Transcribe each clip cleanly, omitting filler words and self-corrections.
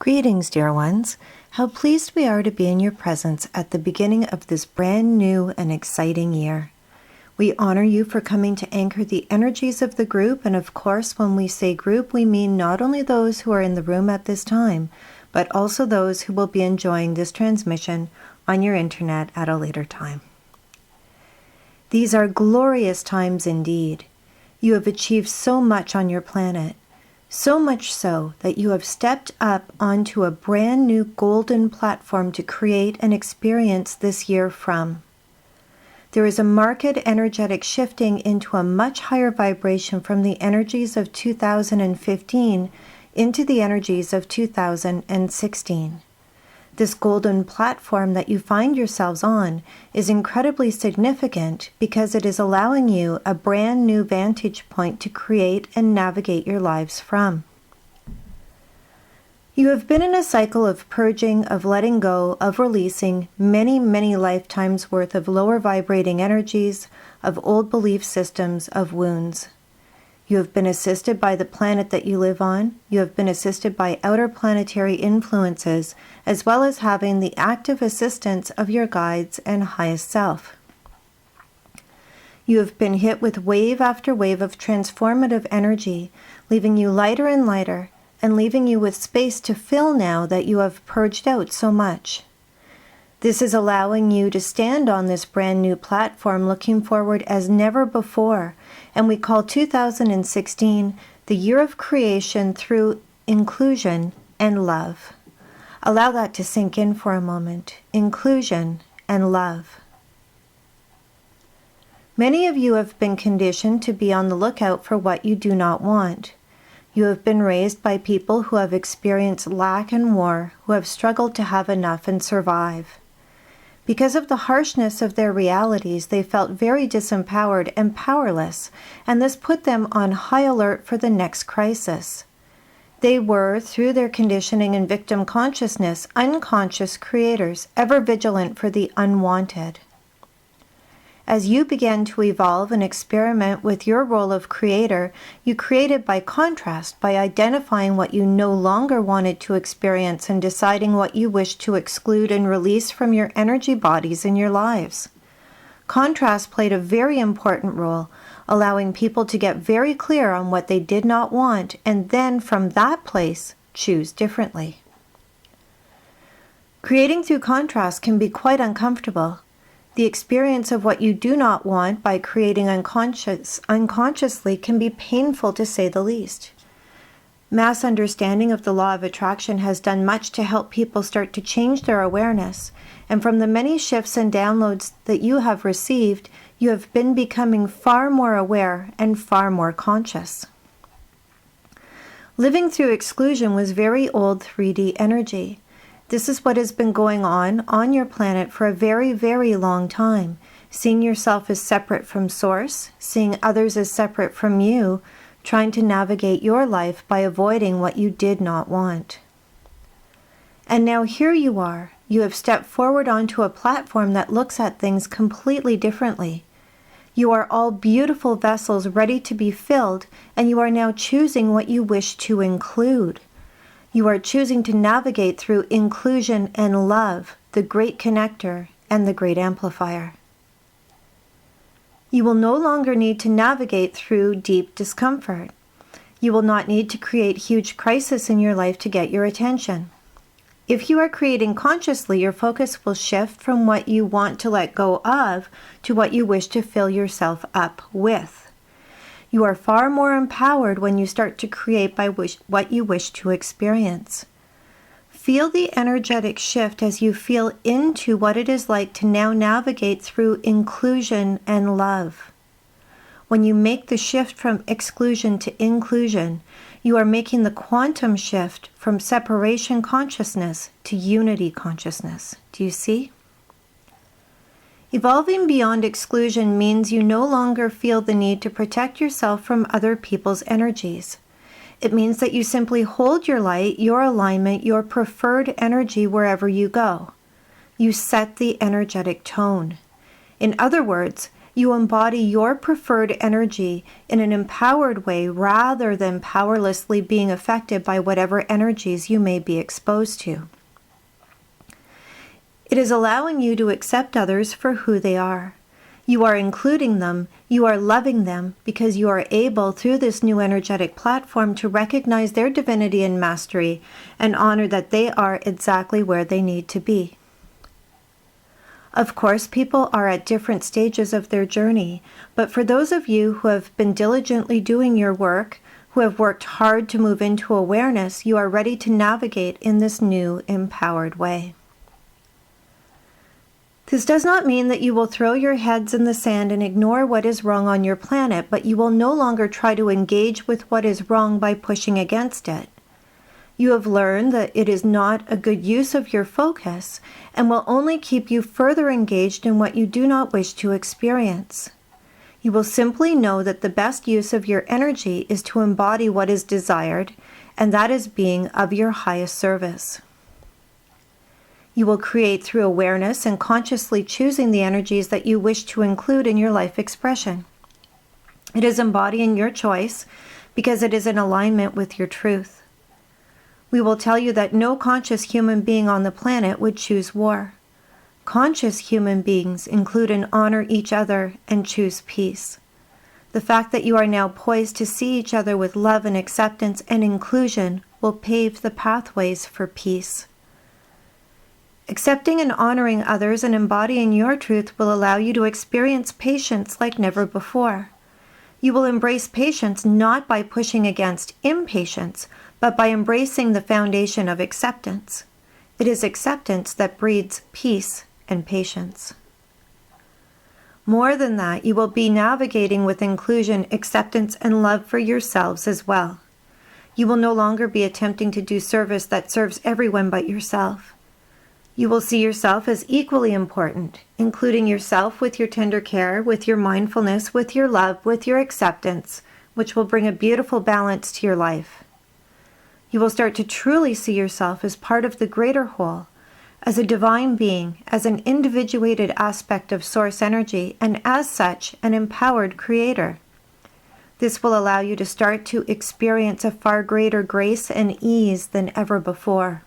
Greetings, dear ones. How pleased we are to be in your presence at the beginning of this brand new and exciting year. We honor you for coming to anchor the energies of the group, and of course, when we say group, we mean not only those who are in the room at this time, but also those who will be enjoying this transmission on your internet at a later time. These are glorious times indeed. You have achieved so much on your planet. So much so that you have stepped up onto a brand new golden platform to create and experience this year from. There is a marked energetic shifting into a much higher vibration from the energies of 2015 into the energies of 2016. This golden platform that you find yourselves on is incredibly significant because it is allowing you a brand new vantage point to create and navigate your lives from. You have been in a cycle of purging, of letting go, of releasing many, many lifetimes worth of lower vibrating energies, of old belief systems, of wounds. You have been assisted by the planet that you live on. You have been assisted by outer planetary influences, as well as having the active assistance of your guides and highest self. You have been hit with wave after wave of transformative energy, leaving you lighter and lighter, and leaving you with space to fill now that you have purged out so much. This is allowing you to stand on this brand new platform looking forward as never before, and we call 2016 the year of creation through inclusion and love. Allow that to sink in for a moment. Inclusion and love. Many of you have been conditioned to be on the lookout for what you do not want. You have been raised by people who have experienced lack and war, who have struggled to have enough and survive. Because of the harshness of their realities, they felt very disempowered and powerless, and this put them on high alert for the next crisis. They were, through their conditioning and victim consciousness, unconscious creators, ever vigilant for the unwanted. As you began to evolve and experiment with your role of creator, you created by contrast, by identifying what you no longer wanted to experience and deciding what you wished to exclude and release from your energy bodies in your lives. Contrast played a very important role, allowing people to get very clear on what they did not want, and then from that place, choose differently. Creating through contrast can be quite uncomfortable. The experience of what you do not want by creating unconsciously can be painful to say the least. Mass understanding of the law of attraction has done much to help people start to change their awareness, and from the many shifts and downloads that you have received, you have been becoming far more aware and far more conscious. Living through exclusion was very old 3D energy. This is what has been going on your planet for a very, very long time. Seeing yourself as separate from Source, seeing others as separate from you, trying to navigate your life by avoiding what you did not want. And now here you are. You have stepped forward onto a platform that looks at things completely differently. You are all beautiful vessels ready to be filled, and you are now choosing what you wish to include. You are choosing to navigate through inclusion and love, the great connector and the great amplifier. You will no longer need to navigate through deep discomfort. You will not need to create huge crises in your life to get your attention. If you are creating consciously, your focus will shift from what you want to let go of to what you wish to fill yourself up with. You are far more empowered when you start to create by what you wish to experience. Feel the energetic shift as you feel into what it is like to now navigate through inclusion and love. When you make the shift from exclusion to inclusion, you are making the quantum shift from separation consciousness to unity consciousness. Do you see? Evolving beyond exclusion means you no longer feel the need to protect yourself from other people's energies. It means that you simply hold your light, your alignment, your preferred energy wherever you go. You set the energetic tone. In other words, You embody your preferred energy in an empowered way rather than powerlessly being affected by whatever energies you may be exposed to. It is allowing you to accept others for who they are. You are including them, you are loving them, because you are able, through this new energetic platform, to recognize their divinity and mastery and honor that they are exactly where they need to be. Of course, people are at different stages of their journey, but for those of you who have been diligently doing your work, who have worked hard to move into awareness, you are ready to navigate in this new, empowered way. This does not mean that you will throw your heads in the sand and ignore what is wrong on your planet, but you will no longer try to engage with what is wrong by pushing against it. You have learned that it is not a good use of your focus and will only keep you further engaged in what you do not wish to experience. You will simply know that the best use of your energy is to embody what is desired, and that is being of your highest service. You will create through awareness and consciously choosing the energies that you wish to include in your life expression. It is embodying your choice because it is in alignment with your truth. We will tell you that no conscious human being on the planet would choose war. Conscious human beings include and honor each other and choose peace. The fact that you are now poised to see each other with love and acceptance and inclusion will pave the pathways for peace. Accepting and honoring others and embodying your truth will allow you to experience patience like never before. You will embrace patience not by pushing against impatience, but by embracing the foundation of acceptance. It is acceptance that breeds peace and patience. More than that, you will be navigating with inclusion, acceptance, and love for yourselves as well. You will no longer be attempting to do service that serves everyone but yourself. You will see yourself as equally important, including yourself with your tender care, with your mindfulness, with your love, with your acceptance, which will bring a beautiful balance to your life. You will start to truly see yourself as part of the greater whole, as a divine being, as an individuated aspect of source energy, and as such, an empowered creator. This will allow you to start to experience a far greater grace and ease than ever before.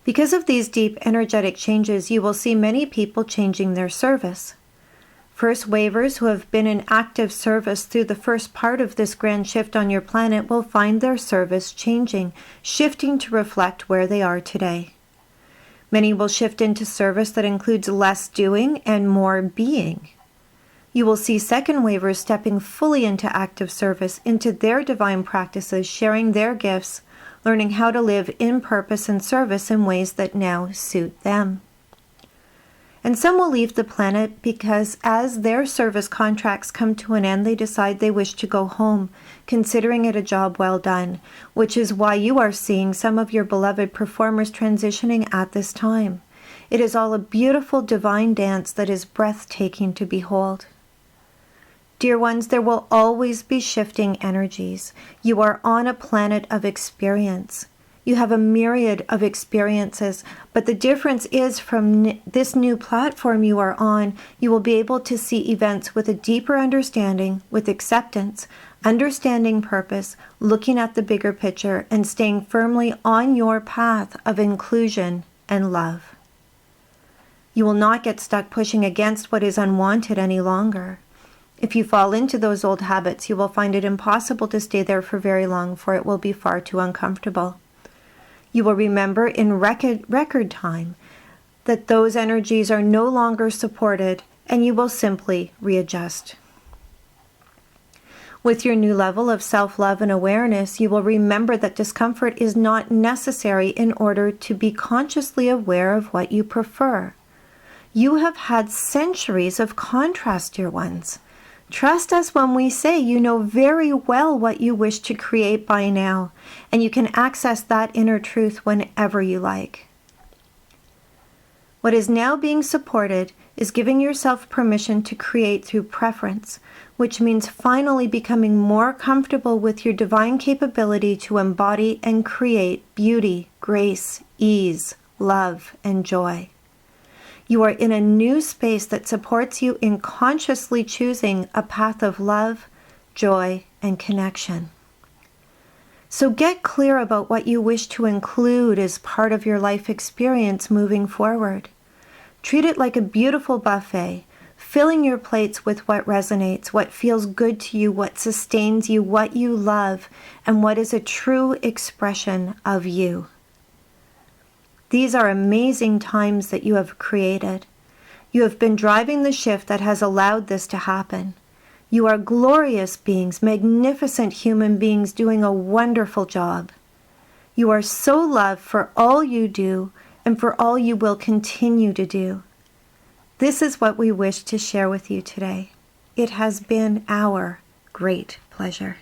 Because of these deep energetic changes, you will see many people changing their service. First wavers who have been in active service through the first part of this grand shift on your planet will find their service changing, shifting to reflect where they are today. Many will shift into service that includes less doing and more being. You will see second wavers stepping fully into active service, into their divine practices, sharing their gifts, learning how to live in purpose and service in ways that now suit them. And some will leave the planet because as their service contracts come to an end, they decide they wish to go home, considering it a job well done, which is why you are seeing some of your beloved performers transitioning at this time. It is all a beautiful divine dance that is breathtaking to behold. Dear ones, there will always be shifting energies. You are on a planet of experience. You have a myriad of experiences, but the difference is from this new platform you are on, you will be able to see events with a deeper understanding, with acceptance, understanding purpose, looking at the bigger picture, and staying firmly on your path of inclusion and love. You will not get stuck pushing against what is unwanted any longer. If you fall into those old habits, you will find it impossible to stay there for very long, for it will be far too uncomfortable. You will remember in record time that those energies are no longer supported, and you will simply readjust. With your new level of self-love and awareness, you will remember that discomfort is not necessary in order to be consciously aware of what you prefer. You have had centuries of contrast, dear ones. Trust us when we say you know very well what you wish to create by now, and you can access that inner truth whenever you like. What is now being supported is giving yourself permission to create through preference, which means finally becoming more comfortable with your divine capability to embody and create beauty, grace, ease, love, and joy. You are in a new space that supports you in consciously choosing a path of love, joy, and connection. So get clear about what you wish to include as part of your life experience moving forward. Treat it like a beautiful buffet, filling your plates with what resonates, what feels good to you, what sustains you, what you love, and what is a true expression of you. These are amazing times that you have created. You have been driving the shift that has allowed this to happen. You are glorious beings, magnificent human beings doing a wonderful job. You are so loved for all you do and for all you will continue to do. This is what we wish to share with you today. It has been our great pleasure.